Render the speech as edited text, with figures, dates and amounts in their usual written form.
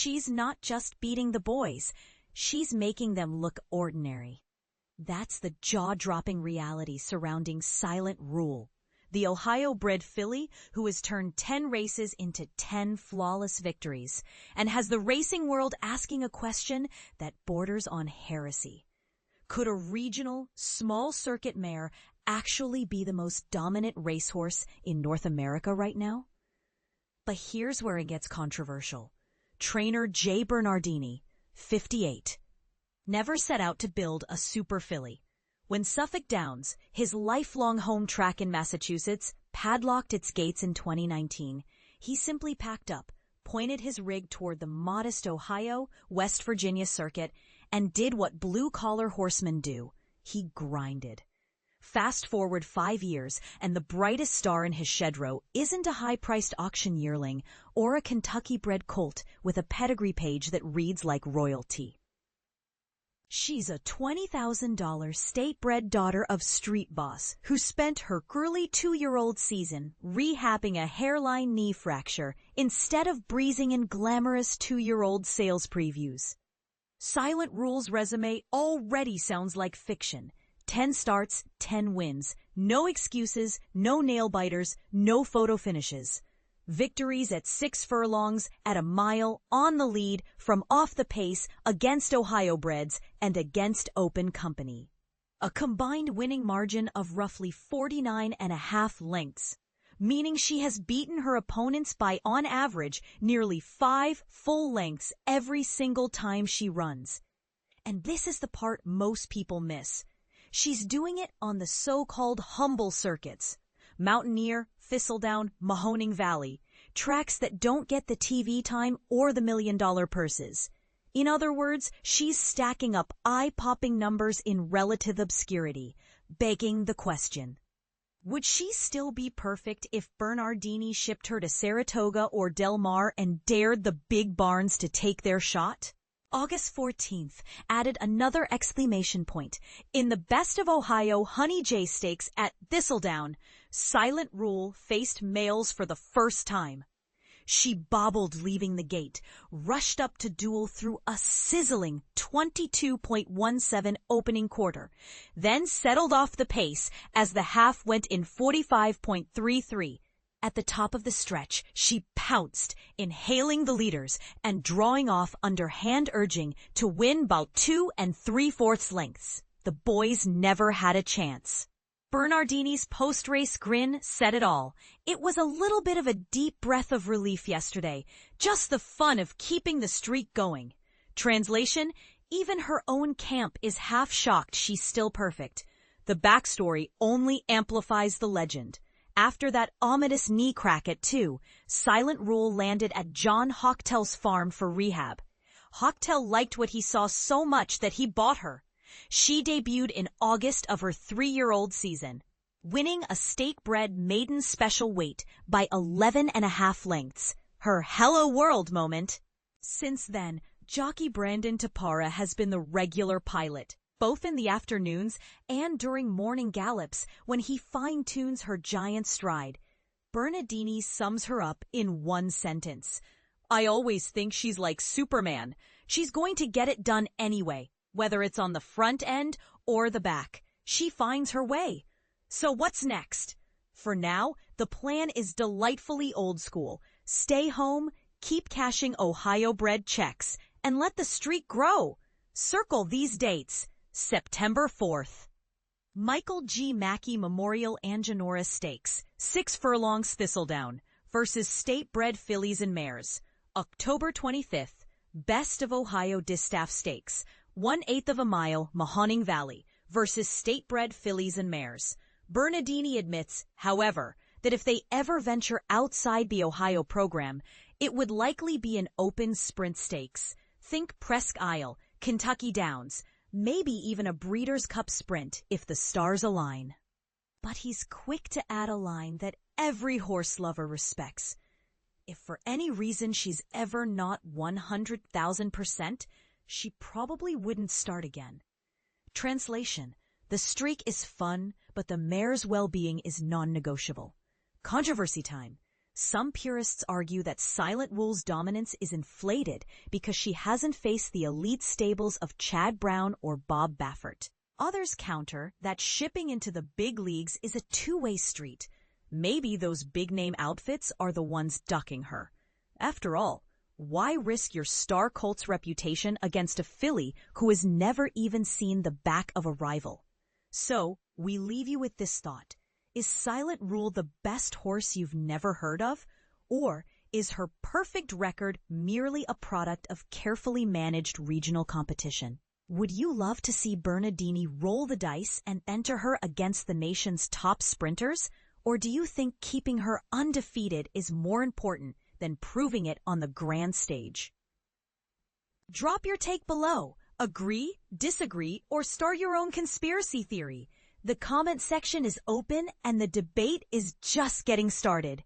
she's not just beating the boys, she's making them look ordinary. That's the jaw-dropping reality surrounding Silent Rule, the Ohio-bred filly who has turned 10 races into 10 flawless victories and has the racing world asking a question that borders on heresy. Could a regional, small-circuit mare actually be the most dominant racehorse in North America right now? But here's where it gets controversial. Trainer J. Bernardini, 58, never set out to build a super filly. When Suffolk Downs, his lifelong home track in Massachusetts, padlocked its gates in 2019, he simply packed up, pointed his rig toward the modest Ohio, West Virginia circuit, and did what blue-collar horsemen do. He grinded. Fast forward 5 years, and the brightest star in his shed row isn't a high-priced auction yearling or a Kentucky-bred colt with a pedigree page that reads like royalty. She's a $20,000 state-bred daughter of street boss who spent her early 2-year-old season rehabbing a hairline knee fracture instead of breezing in glamorous 2-year-old sales previews. Silent Rule's resume already sounds like fiction. 10 starts, 10 wins. No excuses, no nail-biters, no photo finishes. Victories at 6 furlongs, at a mile, on the lead, from off the pace, against Ohio-breds, and against open company. A combined winning margin of roughly 49.5 lengths, meaning she has beaten her opponents by, on average, nearly 5 full lengths every single time she runs. And this is the part most people miss. She's doing it on the so-called humble circuits. Mountaineer, Thistledown, Mahoning Valley, tracks that don't get the TV time or the million-dollar purses. In other words, she's stacking up eye-popping numbers in relative obscurity, begging the question. Would she still be perfect if Bernardini shipped her to Saratoga or Del Mar and dared the big barns to take their shot? August 14th added another exclamation point. In the Best of Ohio Honey J Stakes at Thistledown, Silent Rule faced males for the first time. She bobbled leaving the gate, rushed up to duel through a sizzling 22.17 opening quarter, then settled off the pace as the half went in 45.33. At the top of the stretch, she pounced, inhaling the leaders and drawing off under hand urging to win about 2 3/4 lengths. The boys never had a chance. Bernardini's post-race grin said it all. It was a little bit of a deep breath of relief yesterday, just the fun of keeping the streak going. Translation, even her own camp is half shocked she's still perfect. The backstory only amplifies the legend. After that ominous knee crack at 2, Silent Rule landed at John Hochtel's farm for rehab. Hochtel liked what he saw so much that he bought her. She debuted in August of her 3-year-old season, winning a state-bred maiden special weight by 11.5 lengths. Her hello world moment. Since then, jockey Brandon Tapara has been the regular pilot, both in the afternoons and during morning gallops when he fine-tunes her giant stride. Bernardini sums her up in one sentence. I always think she's like Superman. She's going to get it done anyway, whether it's on the front end or the back. She finds her way. So what's next? For now, the plan is delightfully old school. Stay home, keep cashing Ohio-bred checks, and let the streak grow. Circle these dates. September 4th. Michael G. Mackey Memorial-Angenora Stakes, 6 furlongs Thistledown, versus state-bred fillies and mares. October 25th. Best of Ohio Distaff Stakes, 1/8 of a mile, Mahoning Valley, versus state-bred fillies and mares. Bernardini admits, however, that if they ever venture outside the Ohio program, it would likely be an open sprint stakes. Think Presque Isle, Kentucky Downs, maybe even a Breeders' Cup sprint if the stars align. But he's quick to add a line that every horse lover respects. If for any reason she's ever not 100,000%, she probably wouldn't start again. Translation, the streak is fun, but the mare's well-being is non-negotiable. Controversy time. Some purists argue that Silent Rule's dominance is inflated because she hasn't faced the elite stables of Chad Brown or Bob Baffert. Others counter that shipping into the big leagues is a two-way street. Maybe those big-name outfits are the ones ducking her. After all, why risk your star colt's reputation against a filly who has never even seen the back of a rival? So, we leave you with this thought. Is Silent Rule the best horse you've never heard of? Or is her perfect record merely a product of carefully managed regional competition? Would you love to see Bernardini roll the dice and enter her against the nation's top sprinters? Or do you think keeping her undefeated is more important than proving it on the grand stage? Drop your take below. Agree, disagree, or start your own conspiracy theory. The comment section is open and the debate is just getting started.